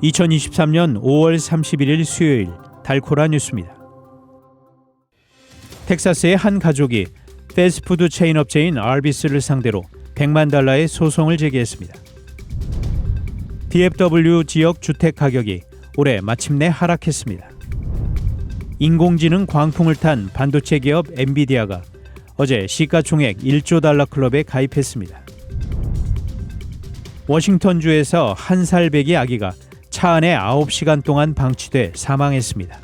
2023년 5월 31일 수요일 달코라 뉴스입니다. 텍사스의 한 가족이 패스트푸드 체인 업체인 알비스를 상대로 100만 달러의 소송을 제기했습니다. DFW 지역 주택 가격이 올해 마침내 하락했습니다. 인공지능 광풍을 탄 반도체 기업 엔비디아가 어제 시가총액 1조 달러 클럽에 가입했습니다. 워싱턴주에서 한 살 배기 아기가 차 안에 9시간 동안 방치돼 사망했습니다.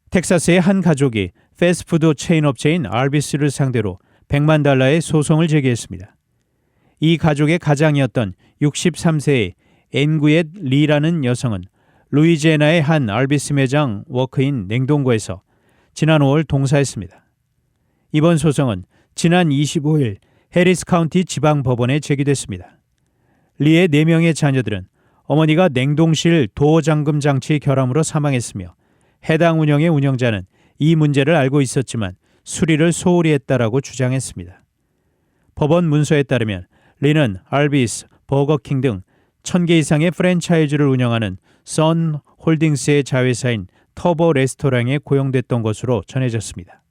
텍사스의 한 가족이 패스트푸드 체인 업체인 알비스를 상대로 100만 달러의 소송을 제기했습니다. 이 가족의 가장이었던 63세의 앤구엣 리라는 여성은 루이지애나의 한 알비스 매장 워크인 냉동고에서 지난 5월 동사했습니다. 이번 소송은 지난 25일 해리스 카운티 지방법원에 제기됐습니다. 리의 4명의 자녀들은 어머니가 냉동실 도어 잠금 장치 결함으로 사망했으며 해당 운영의 운영자는 이 문제를 알고 있었지만 수리를 소홀히 했다라고 주장했습니다. 법원 문서에 따르면 리는 알비스, 버거킹 등 1000개 이상의 프랜차이즈를 운영하는 선 홀딩스의 자회사인 터보 레스토랑에 고용됐던 것으로 전해졌습니다.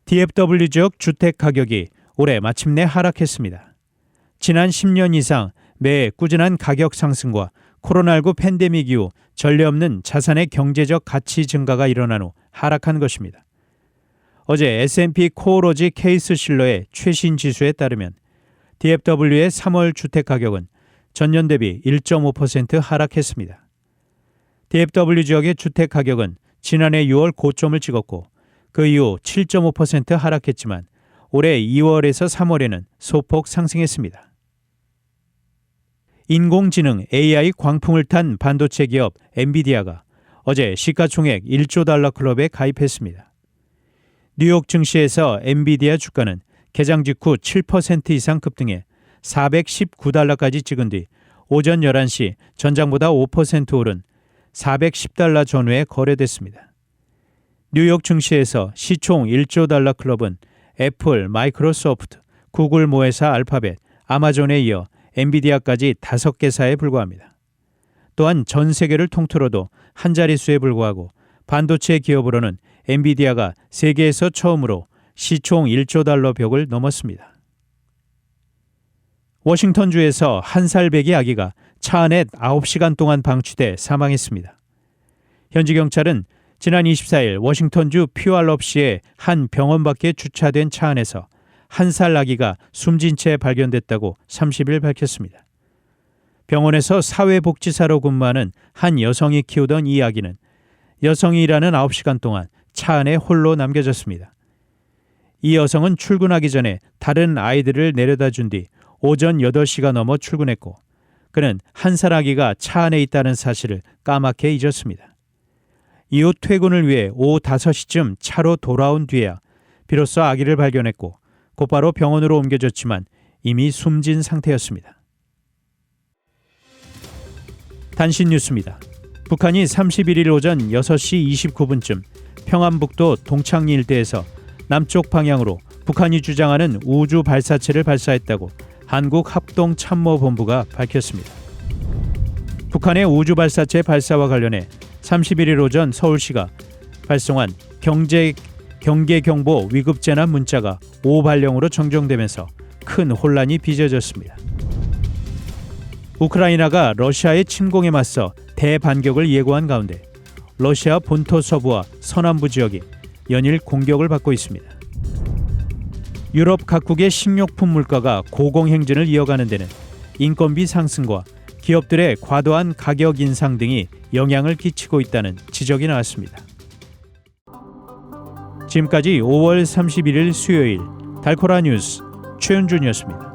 DFW 지역 주택 가격이 올해 마침내 하락했습니다. 지난 10년 이상 매 꾸준한 가격 상승과 코로나19 팬데믹 이후 전례 없는 자산의 경제적 가치 증가가 일어난 후 하락한 것입니다. 어제 S&P 코어로지 케이스 실러의 최신 지수에 따르면 DFW의 3월 주택 가격은 전년 대비 1.5% 하락했습니다. DFW 지역의 주택 가격은 지난해 6월 고점을 찍었고 그 이후 7.5% 하락했지만 올해 2월에서 3월에는 소폭 상승했습니다. 인공지능 AI 광풍을 탄 반도체 기업 엔비디아가 어제 시가총액 1조 달러 클럽에 가입했습니다. 뉴욕 증시에서 엔비디아 주가는 개장 직후 7% 이상 급등해 419달러까지 찍은 뒤 오전 11시 전장보다 5% 오른 410달러 전후에 거래됐습니다. 뉴욕 증시에서 시총 1조 달러 클럽은 애플, 마이크로소프트, 구글 모회사 알파벳, 아마존에 이어 엔비디아까지 5개사에 불과합니다. 또한 전 세계를 통틀어도 한 자릿수에 불과하고 반도체 기업으로는 엔비디아가 세계에서 처음으로 시총 1조 달러 벽을 넘었습니다. 워싱턴주에서 한 살 배기 아기가 차 안에 9시간 동안 방치돼 사망했습니다. 현지 경찰은 지난 24일 워싱턴주 퓨알럽시의 한 병원 밖에 주차된 차 안에서 한 살 아기가 숨진 채 발견됐다고 30일 밝혔습니다. 병원에서 사회복지사로 근무하는 한 여성이 키우던 이 아기는 여성이 일하는 9시간 동안 차 안에 홀로 남겨졌습니다. 이 여성은 출근하기 전에 다른 아이들을 내려다 준 뒤 오전 8시가 넘어 출근했고 그는 한 살 아기가 차 안에 있다는 사실을 까맣게 잊었습니다. 이후 퇴근을 위해 오후 5시쯤 차로 돌아온 뒤에야 비로소 아기를 발견했고 곧바로 병원으로 옮겨졌지만 이미 숨진 상태였습니다. 단신 뉴스입니다. 북한이 31일 오전 6시 29분쯤 평안북도 동창리 일대에서 남쪽 방향으로 북한이 주장하는 우주 발사체를 발사했다고 한국합동참모본부가 밝혔습니다. 북한의 우주 발사체 발사와 관련해 31일 오전 서울시가 발송한 경계경보 위급재난 문자가 오발령으로 정정되면서 큰 혼란이 빚어졌습니다. 우크라이나가 러시아의 침공에 맞서 대반격을 예고한 가운데 러시아 본토 서부와 서남부 지역이 연일 공격을 받고 있습니다. 유럽 각국의 식료품 물가가 고공행진을 이어가는 데는 인건비 상승과 기업들의 과도한 가격 인상 등이 영향을 끼치고 있다는 지적이 나왔습니다. 지금까지 5월 31일 수요일 달코라 뉴스 최은준이었습니다.